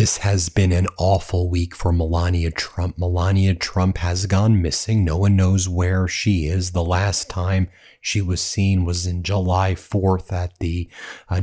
This has been an awful week for Melania Trump. Melania Trump has gone missing. No one knows where she is. The last time she was seen was in July 4th at the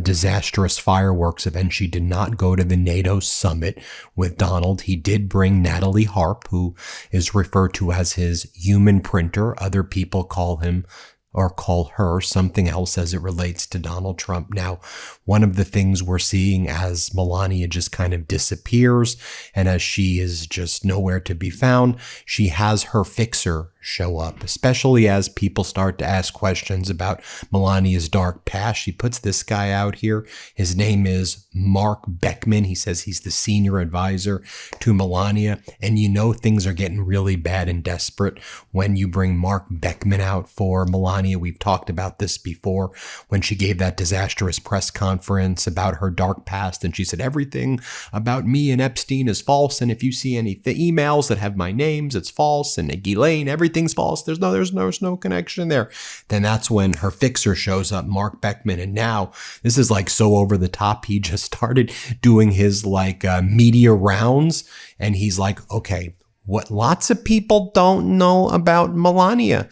disastrous fireworks event. She did not go to the NATO summit with Donald. He did bring Natalie Harp, who is referred to as his human printer. Other people call him or call her something else as it relates to Donald Trump. Now, one of the things we're seeing as Melania just kind of disappears and as she is just nowhere to be found, she has her FIXER show up, especially as people start to ask questions about Melania's dark past. She puts this guy out here. His name is Mark Beckman. He says he's the senior advisor to Melania. And you know things are getting really bad and desperate when you bring Mark Beckman out for Melania. We've talked about this before when she gave that disastrous press conference about her dark past. And she said, everything about me and Epstein is false. And if you see any emails that have my names, it's false. And Ghislaine, everything's false. There's no connection there. Then that's when her FIXER shows up, Mark Beckman. And now this is like so over the top. He just started doing his media rounds. And he's like, okay, what lots of people don't know about Melania.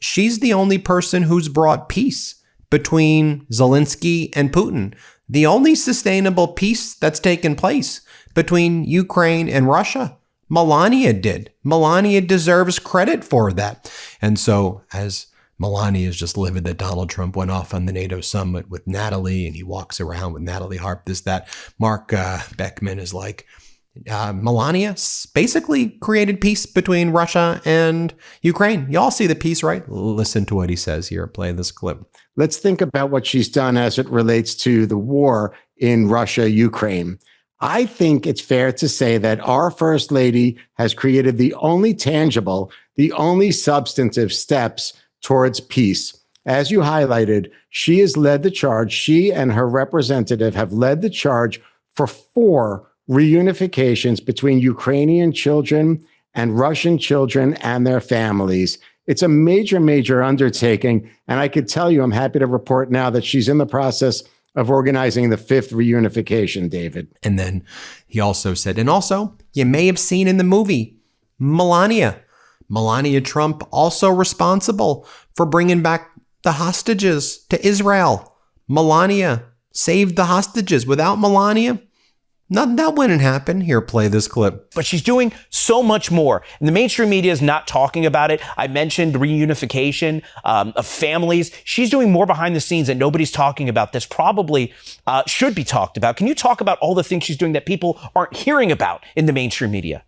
She's the only person who's brought peace between Zelensky and Putin. The only sustainable peace that's taken place between Ukraine and Russia, Melania did. Melania deserves credit for that. And so as Melania is just livid that Donald Trump went off on the NATO summit with Natalie and he walks around with Natalie Harp, that, Mark Beckman is like, Melania basically created peace between Russia and Ukraine. Y'all see the peace, right? Listen to what he says here. Play this clip. Let's think about what she's done as it relates to the war in Russia, Ukraine. I think it's fair to say that our First Lady has created the only tangible, the only substantive steps towards peace. As you highlighted, she has led the charge. She and her representative have led the charge for 4 reunifications between Ukrainian children and Russian children and their families. It's a major, major undertaking. And I could tell you, I'm happy to report now that she's in the process of organizing the 5th reunification, David. And then he also said, and also, you may have seen in the movie, Melania Trump also responsible for bringing back the hostages to Israel. Melania saved the hostages. Without Melania, that wouldn't happen. Here, play this clip. But she's doing so much more. And the mainstream media is not talking about it. I mentioned reunification of families. She's doing more behind the scenes that nobody's talking about. This probably should be talked about. Can you talk about all the things she's doing that people aren't hearing about in the mainstream media?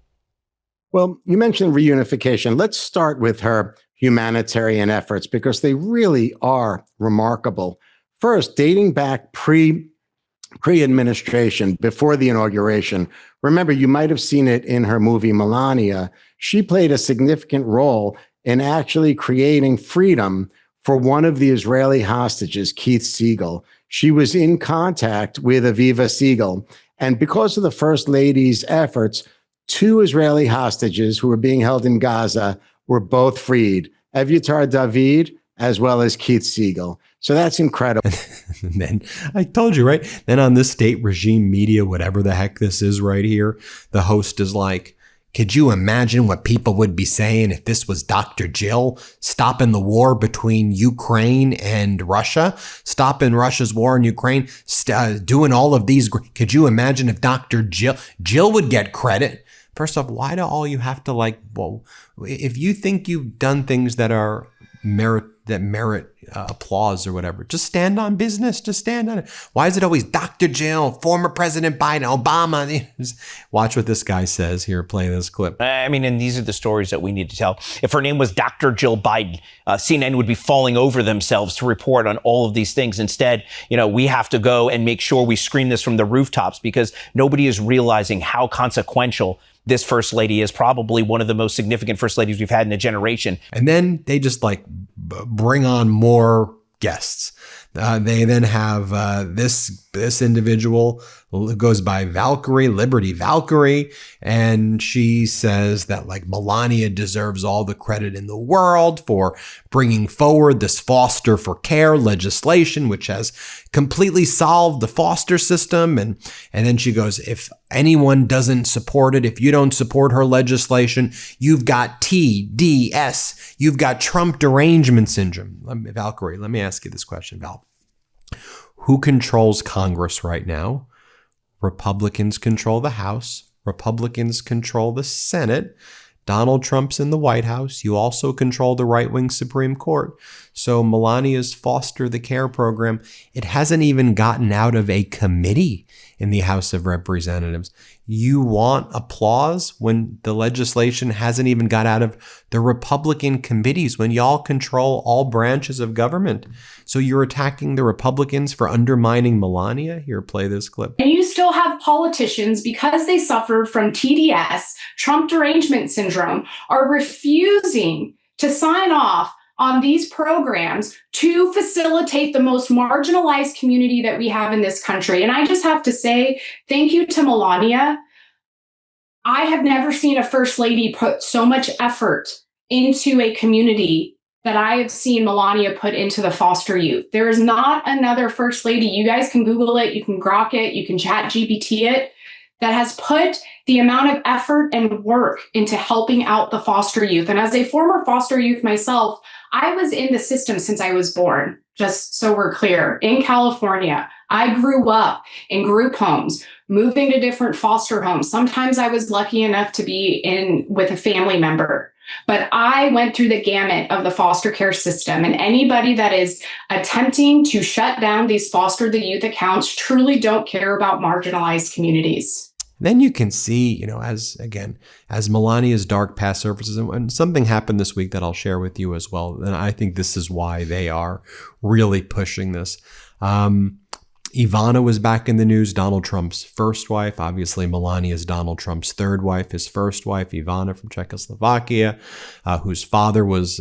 Well, you mentioned reunification. Let's start with her humanitarian efforts because they really are remarkable. First, dating back pre-administration, before the inauguration. Remember, you might have seen it in her movie Melania. She played a significant role in actually creating freedom for one of the Israeli hostages, Keith Siegel. She was in contact with Aviva Siegel. And because of the First Lady's efforts, 2 Israeli hostages who were being held in Gaza were both freed, Evyatar David as well as Keith Siegel. So that's incredible. And then I told you, right? Then on this state regime media, whatever the heck this is right here, the host is like, could you imagine what people would be saying if this was Dr. Jill stopping the war between Ukraine and Russia, stopping Russia's war in Ukraine, doing all of these? Could you imagine if Dr. Jill would get credit? First off, why do all you have to if you think you've done things that are merit applause or whatever, just stand on business, just stand on it. Why is it always Dr. Jill, former President Biden, Obama? Watch what this guy says here. Play this clip. I mean, and these are the stories that we need to tell. If her name was Dr. Jill Biden, CNN would be falling over themselves to report on all of these things. Instead, we have to go and make sure we scream this from the rooftops because nobody is realizing how consequential this First Lady is, probably one of the most significant First Ladies we've had in a generation. And then they just bring on more guests. They then have this individual who goes by Valkyrie, Liberty Valkyrie, and she says that like Melania deserves all the credit in the world for bringing forward this foster for care legislation, which has completely solved the foster system. And then she goes, if anyone doesn't support it, if you don't support her legislation, you've got TDS, you've got Trump derangement syndrome. Valkyrie, let me ask you this question, Val. Who controls Congress right now? Republicans control the House. Republicans control the Senate. Donald Trump's in the White House. You also control the right-wing Supreme Court. So Melania's foster the care program, it hasn't even gotten out of a committee in the House of Representatives. You want applause when the legislation hasn't even got out of the Republican committees, when y'all control all branches of government. So you're attacking the Republicans for undermining Melania? Here, play this clip. And you still have politicians, because they suffered from TDS, Trump derangement syndrome, are refusing to sign off on these programs to facilitate the most marginalized community that we have in this country. And I just have to say, thank you to Melania. I have never seen a first lady put so much effort into a community that I have seen Melania put into the foster youth. There is not another first lady. You guys can Google it, you can grok it, you can chat GPT it, that has put the amount of effort and work into helping out the foster youth. And as a former foster youth myself, I was in the system since I was born, just so we're clear. In California, I grew up in group homes, moving to different foster homes. Sometimes I was lucky enough to be in with a family member, but I went through the gamut of the foster care system. And anybody that is attempting to shut down these foster the youth accounts truly don't care about marginalized communities. Then you can see, as Melania's dark past surfaces, and something happened this week that I'll share with you as well. And I think this is why they are really pushing this. Ivana was back in the news, Donald Trump's first wife. Obviously, Melania is Donald Trump's third wife. His first wife, Ivana from Czechoslovakia, whose father was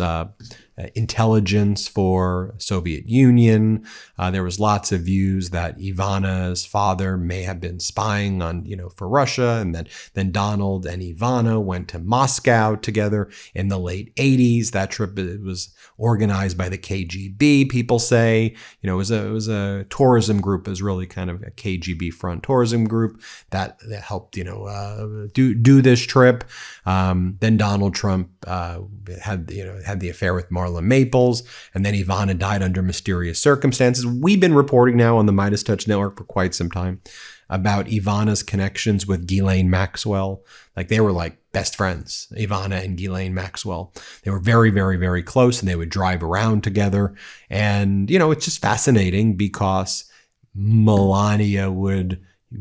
intelligence for Soviet Union. There was lots of views that Ivana's father may have been spying on, for Russia. And then Donald and Ivana went to Moscow together in the late 80s. That trip was organized by the KGB. People say, it was a tourism group. It was really kind of a KGB front tourism group that helped, do this trip. Then Donald Trump had the affair with Marla Maples, and then Ivana died under mysterious circumstances. We've been reporting now on the MeidasTouch network for quite some time about Ivana's connections with Ghislaine Maxwell. Like they were like best friends, Ivana and Ghislaine Maxwell. They were very, very, very close, and they would drive around together. And, it's just fascinating because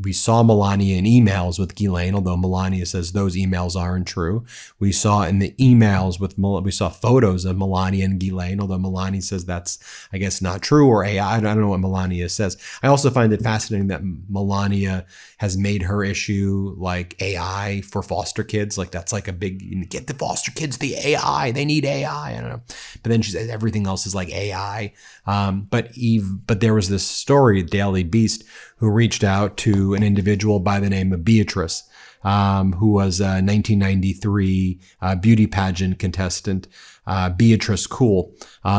we saw Melania in emails with Ghislaine, although Melania says those emails aren't true. We saw in the emails we saw photos of Melania and Ghislaine, although Melania says that's, I guess, not true, or AI. I don't know what Melania says. I also find it fascinating that Melania has made her issue like AI for foster kids. Like that's like a big, get the foster kids the AI. They need AI. I don't know. But then she says everything else is like AI. But there was this story, Daily Beast, who reached out to an individual by the name of Beatrice, who was a 1993 beauty pageant contestant, Beatrice Cool,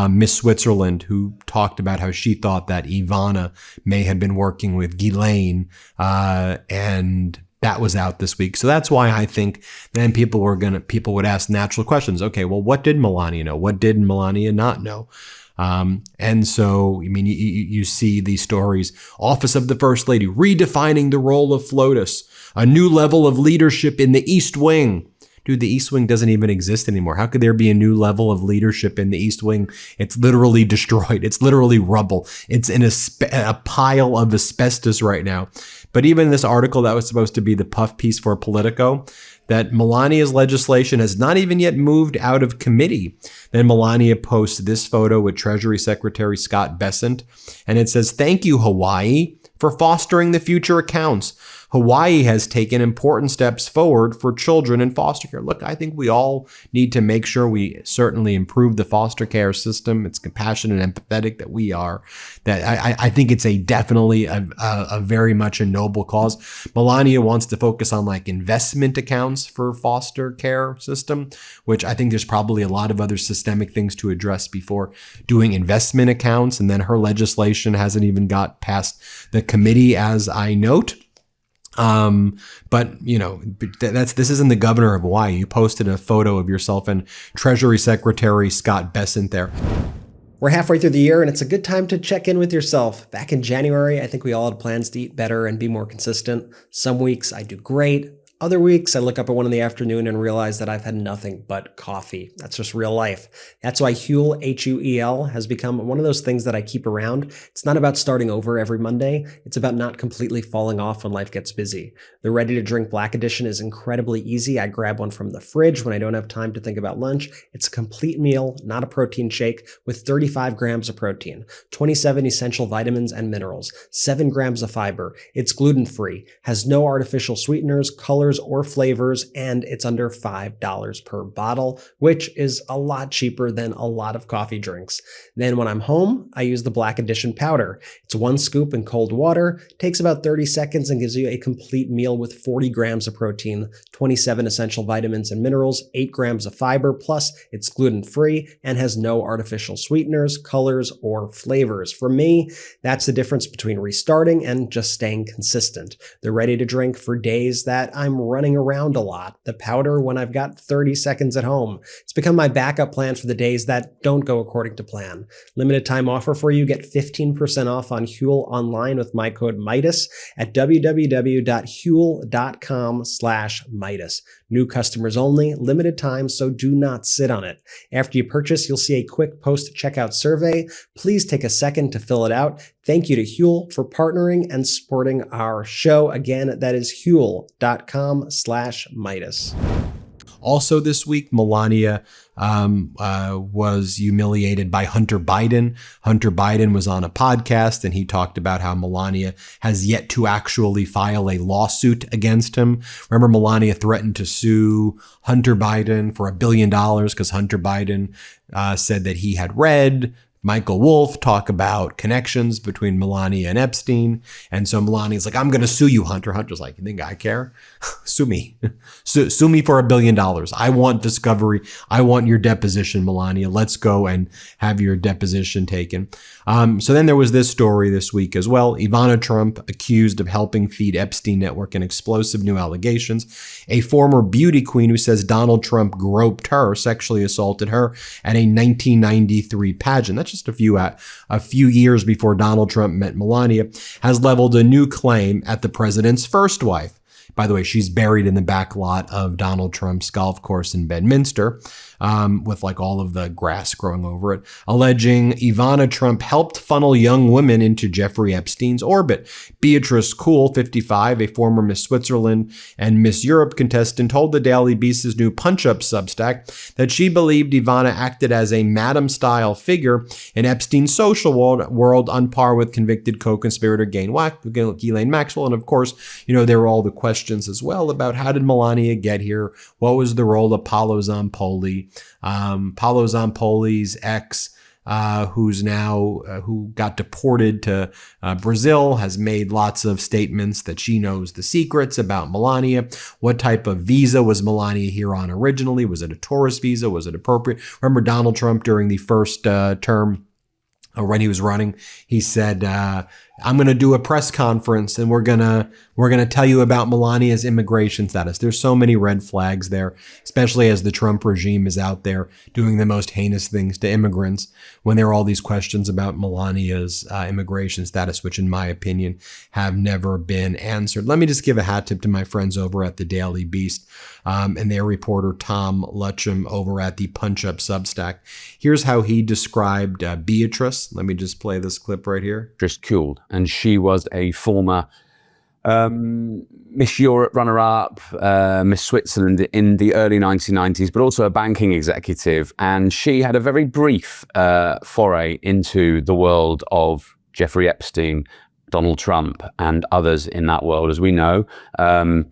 Miss Switzerland, who talked about how she thought that Ivana may have been working with Ghislaine, and that was out this week. So that's why I think then people would ask natural questions. Okay, well, what did Melania know? What did Melania not know? And so, you see these stories, Office of the First Lady, redefining the role of FLOTUS, a new level of leadership in the East Wing. Dude, the East Wing doesn't even exist anymore. How could there be a new level of leadership in the East Wing? It's literally destroyed. It's literally rubble. It's in a pile of asbestos right now. But even this article that was supposed to be the puff piece for Politico, that Melania's legislation has not even yet moved out of committee. Then Melania posts this photo with Treasury Secretary Scott Bessent, and it says, "Thank you, Hawaii, for fostering the future accounts. Hawaii has taken important steps forward for children in foster care. Look, I think we all need to make sure we certainly improve the foster care system. It's compassionate and empathetic that we are. That I think it's definitely a very much a noble cause. Melania wants to focus on like investment accounts for foster care system, which I think there's probably a lot of other systemic things to address before doing investment accounts. And then her legislation hasn't even got past the committee, as I note. But this isn't the governor of Hawaii. You posted a photo of yourself and Treasury Secretary Scott Bessent there. We're halfway through the year, and it's a good time to check in with yourself. Back in January, I think we all had plans to eat better and be more consistent. Some weeks I do great. Other weeks, I look up at 1 PM and realize that I've had nothing but coffee. That's just real life. That's why Huel, Huel, has become one of those things that I keep around. It's not about starting over every Monday. It's about not completely falling off when life gets busy. The ready-to-drink Black Edition is incredibly easy. I grab one from the fridge when I don't have time to think about lunch. It's a complete meal, not a protein shake, with 35 grams of protein, 27 essential vitamins and minerals, 7 grams of fiber. It's gluten-free, has no artificial sweeteners, colors, or flavors, and it's under $5 per bottle, which is a lot cheaper than a lot of coffee drinks. Then when I'm home, I use the Black Edition powder. It's 1 scoop in cold water, takes about 30 seconds, and gives you a complete meal with 40 grams of protein, 27 essential vitamins and minerals, 8 grams of fiber, plus it's gluten-free and has no artificial sweeteners, colors, or flavors. For me, that's the difference between restarting and just staying consistent. They're ready to drink for days that I'm running around a lot. The powder when I've got 30 seconds at home. It's become my backup plan for the days that don't go according to plan. Limited time offer for you. Get 15% off on Huel online with my code Meidas at www.huel.com/Meidas. New customers only, limited time, so do not sit on it. After you purchase, you'll see a quick post-checkout survey. Please take a second to fill it out. Thank you to Huel for partnering and supporting our show. Again, that is huel.com/Meidas. Also this week, Melania was humiliated by Hunter Biden. Hunter Biden was on a podcast and he talked about how Melania has yet to actually file a lawsuit against him. Remember, Melania threatened to sue Hunter Biden for $1 billion because Hunter Biden said that he had read Michael Wolff talk about connections between Melania and Epstein. And so Melania's like, I'm going to sue you, Hunter. Hunter's like, you think I care? Sue me. Sue me for $1 billion. I want discovery. I want your deposition, Melania. Let's go and have your deposition taken. So then there was this story this week as well. Ivana Trump accused of helping feed Epstein network and explosive new allegations. A former beauty queen who says Donald Trump groped her, sexually assaulted her at a 1993 pageant. That's just a few years before Donald Trump met Melania, has leveled a new claim at the president's first wife. By the way, she's buried in the back lot of Donald Trump's golf course in Bedminster, with like all of the grass growing over it, alleging Ivana Trump helped funnel young women into Jeffrey Epstein's orbit. Beatrice Kuhl, 55, a former Miss Switzerland and Miss Europe contestant, told the Daily Beast's new Punch-Up Substack that she believed Ivana acted as a madam-style figure in Epstein's social world on par with convicted co-conspirator Ghislaine Maxwell. And of course, there were all the questions as well about how did Melania get here? What was the role of Paolo Zampoli? Paolo Zampoli's ex, who got deported to Brazil, has made lots of statements that she knows the secrets about Melania. What type of visa was Melania here on originally? Was it a tourist visa? Was it appropriate? Remember Donald Trump during the first term, when he was running, he said, I'm going to do a press conference and we're going to tell you about Melania's immigration status. There's so many red flags there, especially as the Trump regime is out there doing the most heinous things to immigrants when there are all these questions about Melania's immigration status, which in my opinion have never been answered. Let me just give a hat tip to my friends over at the Daily Beast and their reporter Tom Lutcham over at the Punch-Up Substack. Here's how he described Beatrice. Let me just play this clip right here. Beatrice Kuhl, and she was a former Miss Europe runner-up, Miss Switzerland in the early 1990s, but also a banking executive. And she had a very brief foray into the world of Jeffrey Epstein Donald Trump and others in that world. As we know, Donald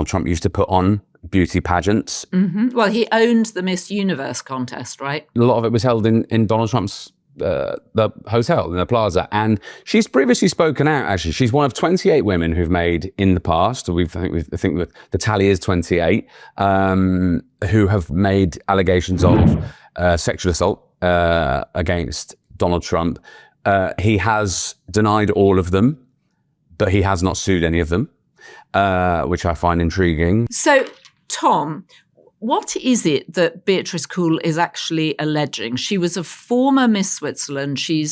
Trump used to put on beauty pageants. Mm-hmm. Well, he owned the Miss Universe contest, right? A lot of it was held in Donald Trump's the hotel in the plaza, and she's previously spoken out. Actually, she's one of 28 women who've made in the past. I think the tally is 28 who have made allegations of sexual assault against Donald Trump. He has denied all of them, but he has not sued any of them, which I find intriguing. So, Tom, what is it that Beatrice Kuhl is actually alleging? She was a former Miss Switzerland. She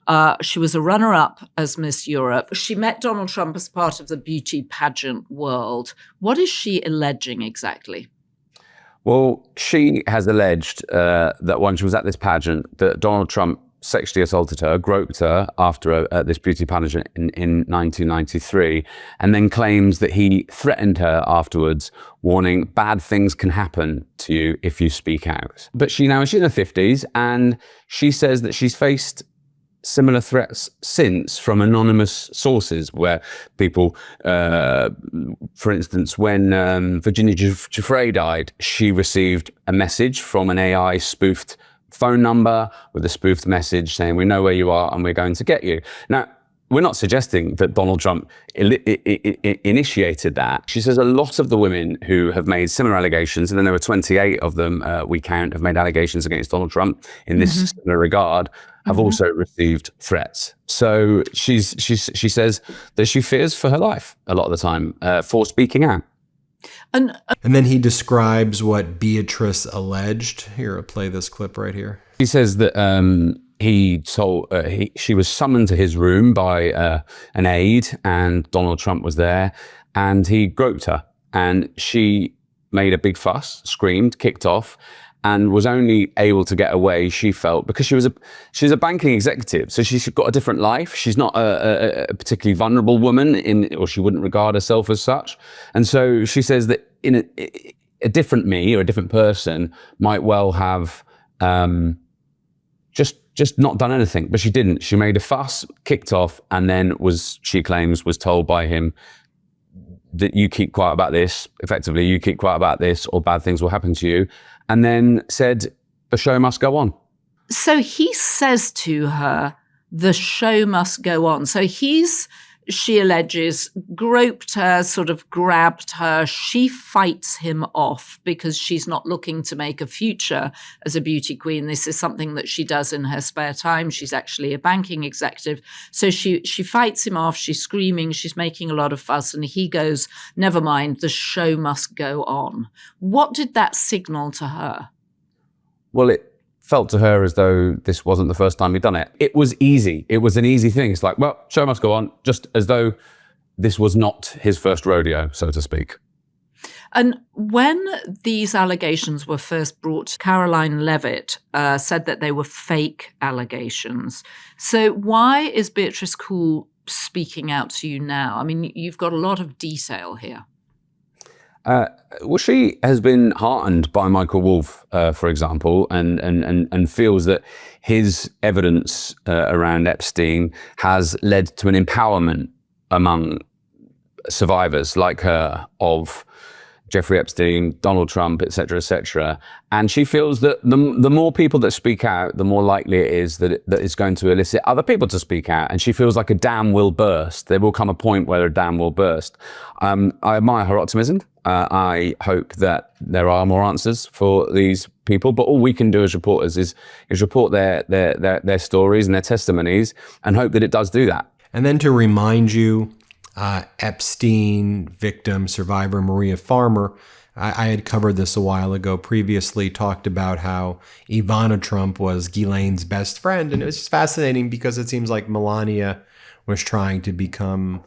was a runner-up as Miss Europe. She met Donald Trump as part of the beauty pageant world. What is she alleging exactly? Well, she has alleged that when she was at this pageant, that Donald Trump sexually assaulted her, groped her after this beauty pageant in 1993, and then claims that he threatened her afterwards, warning bad things can happen to you if you speak out. But she's in her 50s, and she says that she's faced similar threats since from anonymous sources where people, for instance, when Virginia Giuffre died, she received a message from an AI spoofed phone number with a spoofed message saying, we know where you are and we're going to get you. Now, we're not suggesting that Donald Trump initiated that. She says a lot of the women who have made similar allegations, and then there were 28 of them, we count, have made allegations against Donald Trump in this similar regard, have also received threats. So she says that she fears for her life a lot of the time for speaking out. And then he describes what Beatrice alleged. Here, I'll play this clip right here. He says that she was summoned to his room by an aide, and Donald Trump was there, and he groped her, and she made a big fuss, screamed, kicked off, and was only able to get away, she felt, because she's a banking executive, so she's got a different life. She's not a particularly vulnerable woman, or she wouldn't regard herself as such. And so she says that in a different me or a different person might well have just not done anything, but she didn't. She made a fuss, kicked off, and then she claims, was told by him that you keep quiet about this, effectively, you keep quiet about this, or bad things will happen to you. And then said, the show must go on. So he says to her, the show must go on. So she alleges, groped her, sort of grabbed her. She fights him off because she's not looking to make a future as a beauty queen. This is something that she does in her spare time. She's actually a banking executive. So she fights him off. She's screaming. She's making a lot of fuss. And he goes, never mind, the show must go on. What did that signal to her? Well, it felt to her as though this wasn't the first time he'd done it. It was easy. It was an easy thing. It's like, well, show must go on, just as though this was not his first rodeo, so to speak. And when these allegations were first brought, Caroline Levitt said that they were fake allegations. So why is Beatrice Kuhl speaking out to you now? I mean, you've got a lot of detail here. Well, she has been heartened by Michael Wolff, for example, and feels that his evidence around Epstein has led to an empowerment among survivors like her of Jeffrey Epstein, Donald Trump, et cetera, and she feels that the more people that speak out, the more likely it is that it's going to elicit other people to speak out, and she feels like a dam will burst. There will come a point where a dam will burst. I admire her optimism. I hope that there are more answers for these people, but all we can do as reporters is report their stories and their testimonies and hope that it does do that. And then to remind you, Epstein victim survivor Maria Farmer, I had covered this a while ago, previously talked about how Ivana Trump was Ghislaine's best friend. And it was just fascinating because it seems like Melania was trying to become,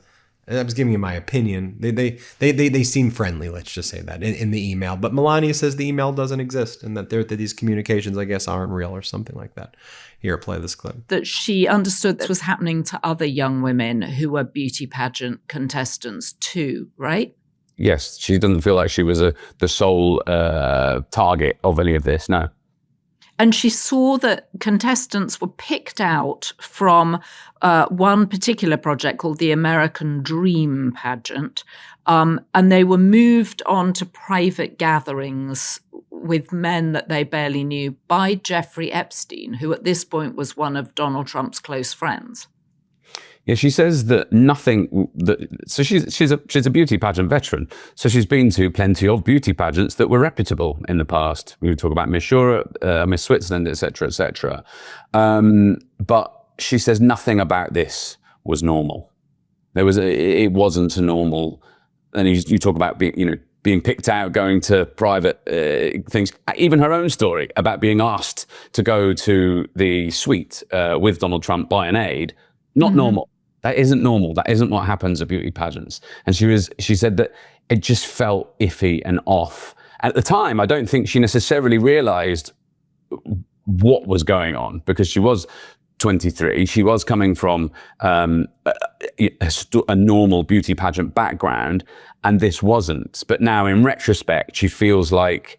I was giving you my opinion. They seem friendly, let's just say that, in the email. But Melania says the email doesn't exist and that these communications, I guess, aren't real or something like that. Here, play this clip. That she understood this was happening to other young women who were beauty pageant contestants too, right? Yes, she doesn't feel like she was the sole target of any of this, no. And she saw that contestants were picked out from one particular project called the American Dream pageant. And they were moved on to private gatherings with men that they barely knew by Jeffrey Epstein, who at this point was one of Donald Trump's close friends. Yeah, she says that nothing. So she's a beauty pageant veteran. So she's been to plenty of beauty pageants that were reputable in the past. We would talk about Miss Europe, Miss Switzerland, etc., etc. But she says nothing about this was normal. It wasn't a normal. And you talk about being picked out, going to private things. Even her own story about being asked to go to the suite with Donald Trump by an aide. Not normal. That isn't normal. That isn't what happens at beauty pageants. And she said that it just felt iffy and off. At the time, I don't think she necessarily realized what was going on, because she was 23. She was coming from a normal beauty pageant background, and this wasn't. But now in retrospect, she feels like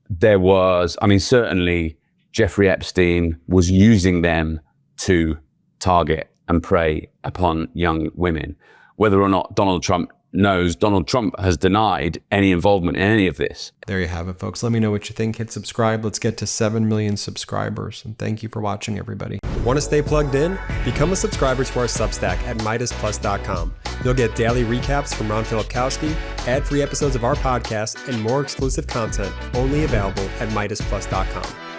there was, certainly Jeffrey Epstein was using them to target and prey upon young women. Whether or not Donald Trump knows, Donald Trump has denied any involvement in any of this. There you have it, folks. Let me know what you think. Hit subscribe. Let's get to 7 million subscribers. And thank you for watching, everybody. Want to stay plugged in? Become a subscriber to our Substack at MeidasPlus.com. You'll get daily recaps from Ron Filipkowski, ad-free episodes of our podcast, and more exclusive content only available at MeidasPlus.com.